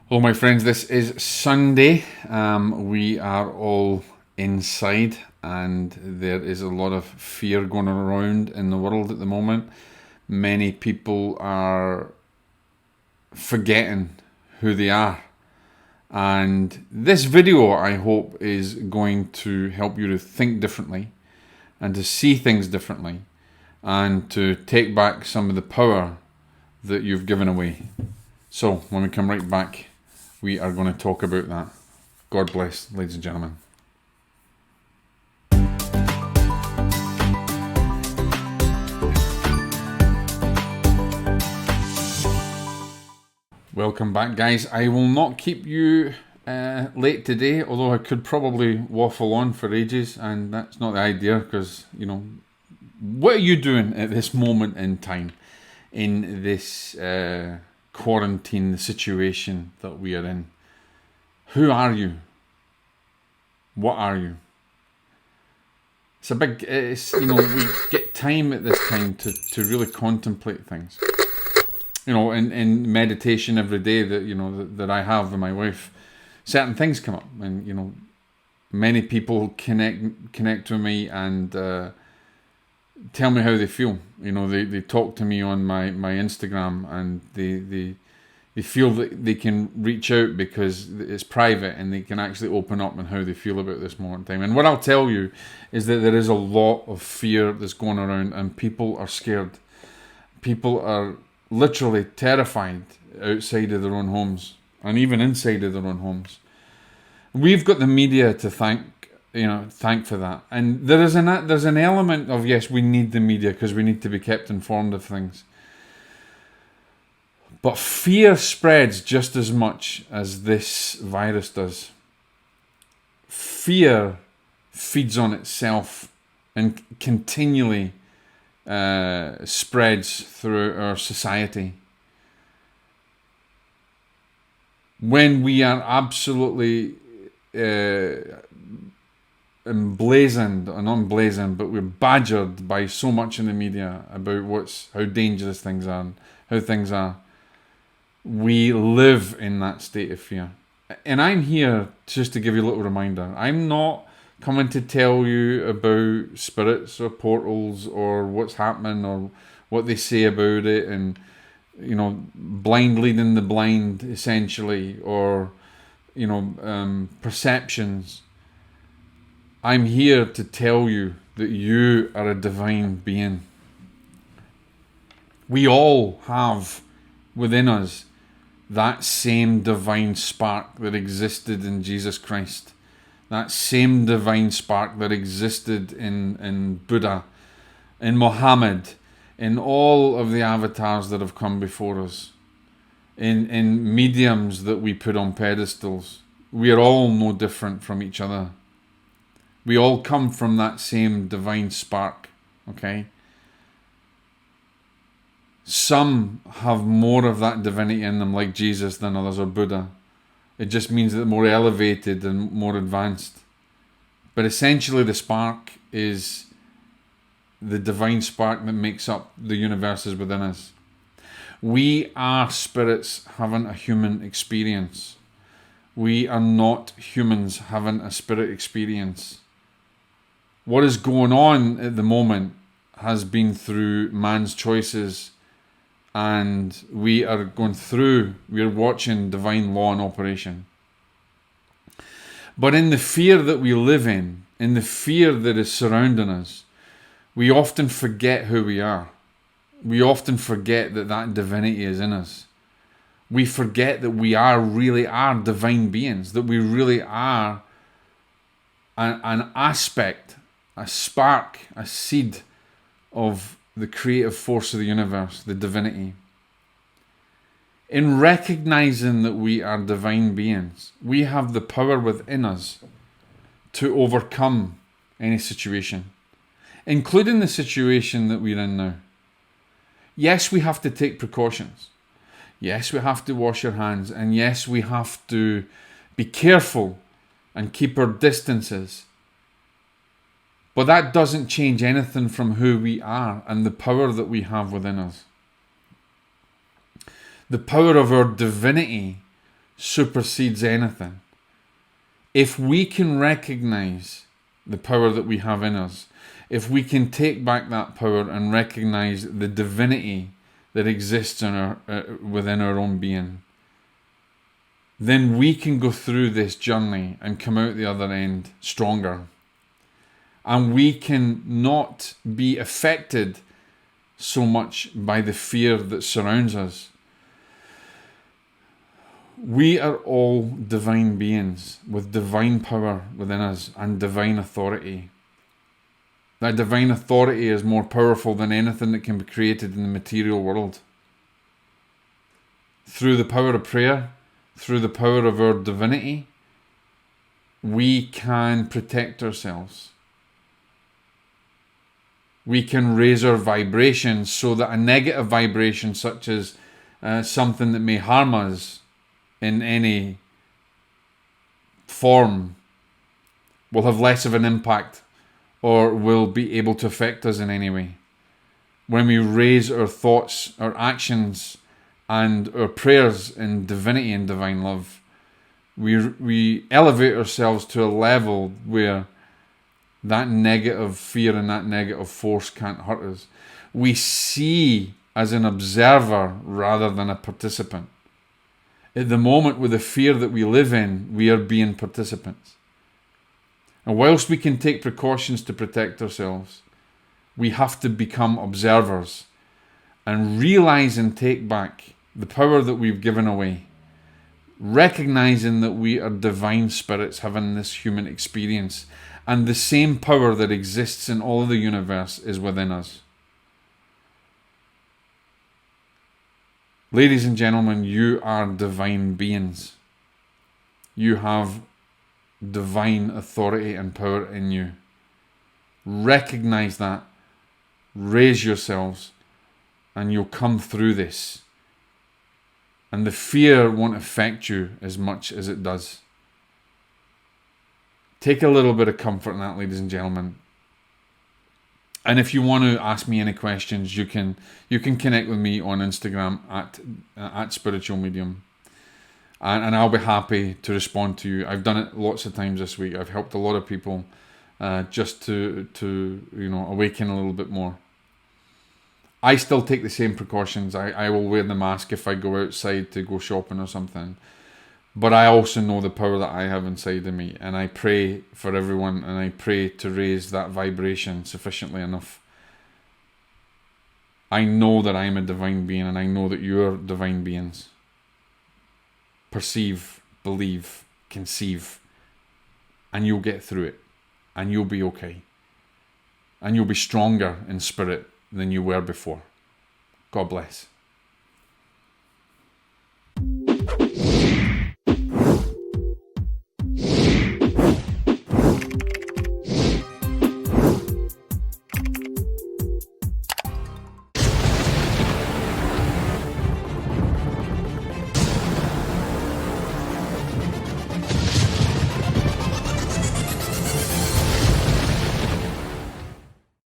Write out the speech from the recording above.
Hello, my friends. This is Sunday. We are all inside, and there is a lot of fear going around in the world at the moment. Many people are forgetting who they are. And this video, I hope, is going to help you to think differently and to see things differently and to take back some of the power that you've given away. So, when we come right back, we are going to talk about that. God bless, ladies and gentlemen. Welcome back, guys. I will not keep you late today, although I could probably waffle on for ages, and that's not the idea, because, what are you doing at this moment in time, in this quarantine situation that we are in? Who are you? What are you? It's a big, we get time at this time to really contemplate things. In meditation every day that I have with my wife, certain things come up, and many people connect with me and tell me how they feel. They talk to me on my Instagram, and they feel that they can reach out because it's private and they can actually open up on how they feel about this moment in time. And what I'll tell you is that there is a lot of fear that's going around, and people are scared. People are literally terrified outside of their own homes and even inside of their own homes. We've got the media to thank for that. And there's an element of, yes, we need the media because we need to be kept informed of things. But fear spreads just as much as this virus does. Fear feeds on itself and continually spreads through our society. When we are absolutely emblazoned, or not emblazoned, but we're badgered by so much in the media about how dangerous things are and how things are, we live in that state of fear. And I'm here just to give you a little reminder. I'm not coming to tell you about spirits or portals or what's happening or what they say about it, and blind leading the blind, essentially, or perceptions. I'm here to tell you that you are a divine being. We all have within us that same divine spark that existed in Jesus Christ. That same divine spark that existed in Buddha, in Muhammad, in all of the avatars that have come before us, in mediums that we put on pedestals. We are all no different from each other. We all come from that same divine spark, okay? Some have more of that divinity in them, like Jesus, than others, or Buddha. It just means that they're more elevated and more advanced. But essentially the spark is the divine spark that makes up the universes within us. We are spirits having a human experience. We are not humans having a spirit experience. What is going on at the moment has been through man's choices, and we are watching divine law in operation. But in the fear that we live in the fear that is surrounding us, we often forget who we are. We often forget that divinity is in us. We forget that we really are divine beings, that we really are an aspect, a spark, a seed of the creative force of the universe, the divinity. In recognizing that we are divine beings, we have the power within us to overcome any situation, including the situation that we're in now. Yes, we have to take precautions. Yes, we have to wash our hands. And yes, we have to be careful and keep our distances. But that doesn't change anything from who we are and the power that we have within us. The power of our divinity supersedes anything. If we can recognize the power that we have in us, if we can take back that power and recognize the divinity that exists in within our own being, then we can go through this journey and come out the other end stronger. And we can not be affected so much by the fear that surrounds us. We are all divine beings with divine power within us and divine authority. That divine authority is more powerful than anything that can be created in the material world. Through the power of prayer, through the power of our divinity, we can protect ourselves. We can raise our vibrations so that a negative vibration, such as something that may harm us in any form, will have less of an impact or will be able to affect us in any way. When we raise our thoughts, our actions, and our prayers in divinity and divine love, we elevate ourselves to a level where that negative fear and that negative force can't hurt us. We see as an observer rather than a participant. At the moment, with the fear that we live in, we are being participants. And whilst we can take precautions to protect ourselves, we have to become observers and realize and take back the power that we've given away, recognizing that we are divine spirits having this human experience, and the same power that exists in all of the universe is within us. Ladies and gentlemen, you are divine beings. You have divine authority and power in you. Recognize that, raise yourselves, and you'll come through this. And the fear won't affect you as much as it does. Take a little bit of comfort in that, ladies and gentlemen. And if you want to ask me any questions, you can connect with me on Instagram at spiritual medium, and I'll be happy to respond to you. I've done it lots of times this week. I've helped a lot of people just to awaken a little bit more. I still take the same precautions. I will wear the mask if I go outside to go shopping or something. But I also know the power that I have inside of me, and I pray for everyone, and I pray to raise that vibration sufficiently enough. I know that I am a divine being, and I know that you are divine beings. Perceive, believe, conceive, and you'll get through it, and you'll be okay. And you'll be stronger in spirit than you were before. God bless.